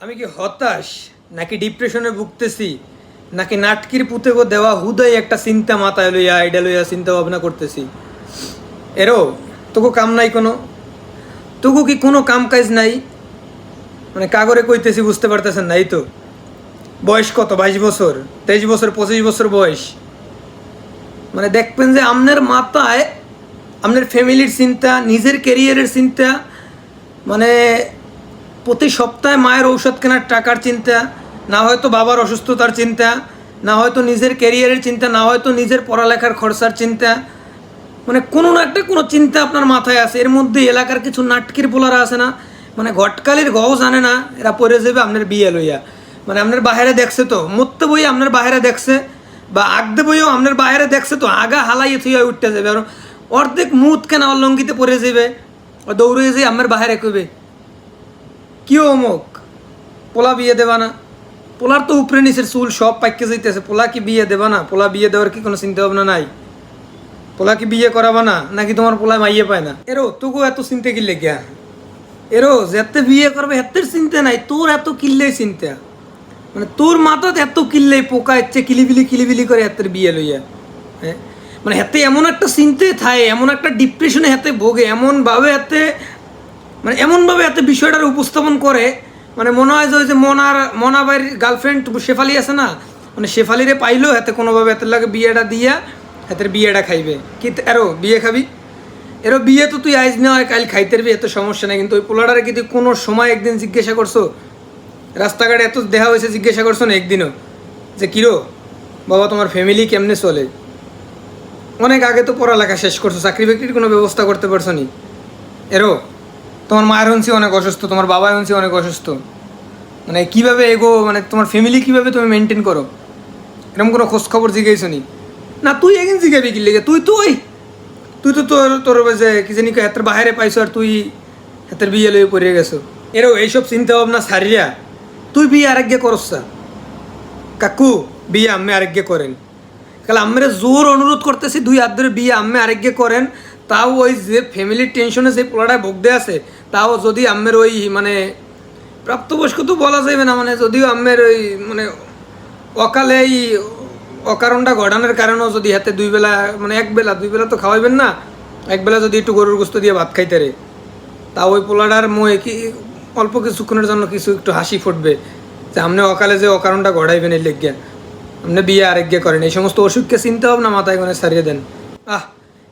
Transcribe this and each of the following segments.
আমি কি হতাশ নাকি ডিপ্রেশনে ভুগতেছি নাকি নাটকির পুঁতে গো দেওয়া হুদাই একটা চিন্তা মাথায় লইয়া আইডা লইয়া চিন্তা ভাবনা করতেছি। এরো তোকে কাম নাই কোনো, তোকে কি কোনো কাম কাজ নাই? মানে কাগরে কইতেছি বুঝতে পারতেছেন না? এই তো বয়স কত, 22 বছর, 23 বছর, 25 বছর বয়স। মানে দেখবেন যে আপনার মাথায় আপনার ফ্যামিলির চিন্তা, নিজের ক্যারিয়ারের চিন্তা, মানে প্রতি সপ্তাহে মায়ের ঔষধ কেনার টাকার চিন্তা, না হয়তো বাবার অসুস্থতার চিন্তা, না হয়তো নিজের ক্যারিয়ারের চিন্তা, না হয়তো নিজের পড়ালেখার খরচার চিন্তা। মানে কোনো না একটা কোনো চিন্তা আপনার মাথায় আছে। এর মধ্যে এলাকার কিছু নাটকির পোলারা আছে না, মানে ঘটকালির গও জানে না, এরা পড়ে যাবে আপনার বিয়ে লইয়া। মানে আপনার বাহিরে দেখছে তো মরতে বই আপনার বাহিরে দেখছে, বা আগদে বইও আপনার বাহিরে দেখছে তো আগা হালাইয়ে থুইয়া উঠতে যাবে। আর অর্ধেক মুত কেনা অলঙ্কিতে পড়ে যাবে, দৌড়ে যেয়ে আপনার বাহিরে কইবে কি অমুক পোলা বিয়ে দেবা না। পোলার তো উপরে নিচের চুল সব পাইকে যাইতেছে, পোলা কি বিয়ে দেবা না? পোলা বিয়ে দেওয়ার কি কোনো চিন্তা ভাবনা নাই? পোলা কি বিয়ে করাবা না, নাকি তোমার পোলায় মাইয়ে পায় না? এরো তোকে এত চিন্তা কিনলে গিয়া? এরো যেতে বিয়ে করবে হেতের চিন্তা নাই, তোর এত কিনলেই চিন্তা। মানে তোর মাথাতে এত কিনলেই পোকা ইচ্ছে কিলিবিলি করে হাতের বিয়ে লইয়া। হ্যাঁ, মানে হাতে এমন একটা চিন্তে থাকে, এমন একটা ডিপ্রেশনে হাতে ভোগে, এমনভাবে হাতে মানে এমনভাবে হাতে বিষয়টার উপস্থাপন করে, মানে মনে হয় যে ওই যে মনাবাইর গার্লফ্রেন্ড শেফালি আছে না, মানে শেফালিরে পাইলো হাতে কোনোভাবে হাতের লাগে বিয়েটা দিয়া হাতের বিয়েটা খাইবে। কি এরো বিয়ে খাবি? এরো বিয়ে তো তুই আইজ না হয় কাল খাইতে পারবি, এত সমস্যা নেই। কিন্তু ওই পোলাটারে কি তুই কোনো সময় একদিন জিজ্ঞাসা করছো? রাস্তাঘাটে এত দেখা হয়েছে, জিজ্ঞাসা করছো না একদিনও যে কিরো বাবা তোমার ফ্যামিলি কেমনে চলে? অনেক আগে তো পড়ালেখা শেষ করছো, চাকরি বাকরির কোনো ব্যবস্থা করতে পারছো নি? এরো তোমার মায়ের হচ্ছে অনেক অসুস্থ, তোমার বাবা হচ্ছে অনেক অসুস্থ, মানে কীভাবে এগো, মানে তোমার ফ্যামিলি কীভাবে তুমি মেনটেন করো, এরকম কোনো খোঁজ খবর জিজ্ঞাসো নি? না তুই একদিন জিজ্ঞাবি কি লেগে? তুই তো তোর যে কি জানি হাতের বাহিরে পাইছো, আর তুই হাতের বিয়ে লয়ে পড়ে গেছো। এরও এইসব চিন্তা ভাবনা সারিয়া তুই বিয়ে আরেকগে করছা। কাকু বিয়ে আম্মে আরেকগে করেন, কাল আম্মের জোর অনুরোধ করতেছি 2 হাত ধরে বিয়ে আম্মে আরেকগে করেন। তাও ওই যে ফ্যামিলির টেনশনে যে পোলাটায় ভোগদে আছে, তাও যদি আম্মের ওই মানে প্রাপ্তবয়স্ক তো বলা যাবে না, মানে যদিও আম্মের ওই মানে অকালে এই অকারণটা ঘটানোর কারণেও যদি হাতে 2 বেলা মানে 1 বেলা 2 বেলা তো খাওয়াইবেন না, 1 বেলা যদি একটু গরুর গোস্ত দিয়ে ভাত খাইতে রে, তা ওই পোলাটার মোয়ে কি অল্প কিছুক্ষণের জন্য কিছু একটু হাসি ফুটবে যে আপনি অকালে যে অকারণটা ঘটাইবেন এর লেগে আপনি বিয়ে আরেকগে করেন। এই সমস্ত অসুখকে চিন্তা ভাবনা মাথায় কোনে সারিয়ে দেন।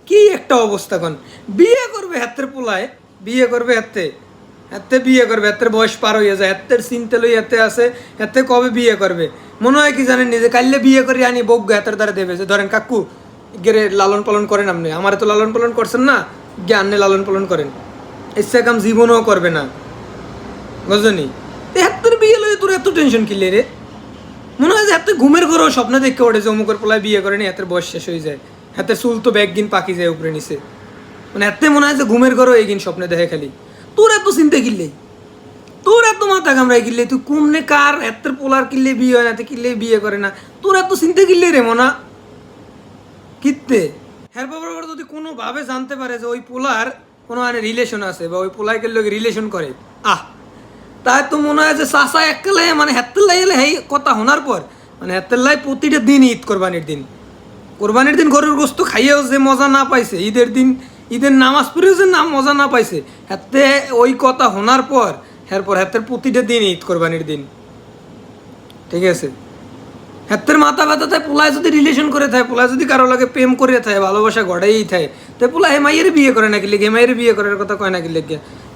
কি একটা অবস্থা কন! বিয়ে করবে হাতের পোলায়, বিয়ে করবে হাতে বিয়ে করবে, হাতের বয়স পার হইয়া যায়, হাতের চিন্তা লই হাতে আছে, হাতে কবে বিয়ে করবে মনে হয় কি জানেন? নিজে কাইলে বিয়ে করে আনি বজ্ঞ হাতের দ্বারা দেবে যে ধরেন কাকু গেরে লালন পালন করেন আপনি, আমার তো লালন পালন করছেন না, জ্ঞানে লালন পালন করেন, ইচ্ছা কাম জীবনও করবে না, বুঝলি? হাতের বিয়ে লই তোর এত টেনশন কিলে রে? মনে হয় যে হাতে ঘুমের ঘরেও স্বপ্ন দেখে ওঠে যে অমুকের পোলায় বিয়ে করেনি, হাতের বয়স শেষ হয়ে যায়, হাতে চুল তো ব্যাগগিন পাকি যায় উপরে নিচে, মানে হাতে মনে হয় যে ঘুমের ঘরেও এইগিন স্বপ্নে দেখে খালি। তোর এত চিন্তা কিনলেই, তোর এত মাথা কামড়াই কিনলে, তুই কোমনে কার হাতের পোলার কিনলে বিয়ে হয় না, কিনলে বিয়ে করে না, তোর এত চিন্তা কিনলে রে মনা কিনতে। হ্যাঁ বাবার যদি কোনোভাবে জানতে পারে যে ওই পোলার কোনো রিলেশন আছে বা ওই পোলাইকে লোক রিলেশন করে, তাই তো মনে হয় যে চাষা একলাই মানে হাতের লাই এলে এই কথা শোনার পর মানে হাতের লাই প্রতিটা দিন ঈদ কোরবানির দিন গরুর গোস্ত খাইয়েও যে মজা না পাইছে, ঈদের নামাজ পড়েও যে মজা না পাইছে, হাতে ওই কথা শোনার পর এরপর হাতের প্রতিটা দিন ঈদ কোরবানির দিন। ঠিক আছে, হাতের মাথা ব্যথা থাকে পোলায় যদি রিলেশন করে থাকে, পোলায় যদি কারো লাগে প্রেম করে থাকে, ভালোবাসা গড়াই থাকে, তাই পোলা হেমাইয়ের বিয়ে করে না কিলে, হেমাইয়ের বিয়ে করার কথা কয় না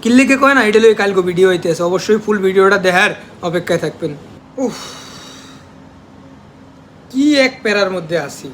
কিল্লেকে কয় না। এটা লই কালকে ভিডিও হইতেছে, অবশ্যই ফুল ভিডিওটা দেখার অপেক্ষায় থাকবেন। উফ কি এক প্যারার মধ্যে আছি।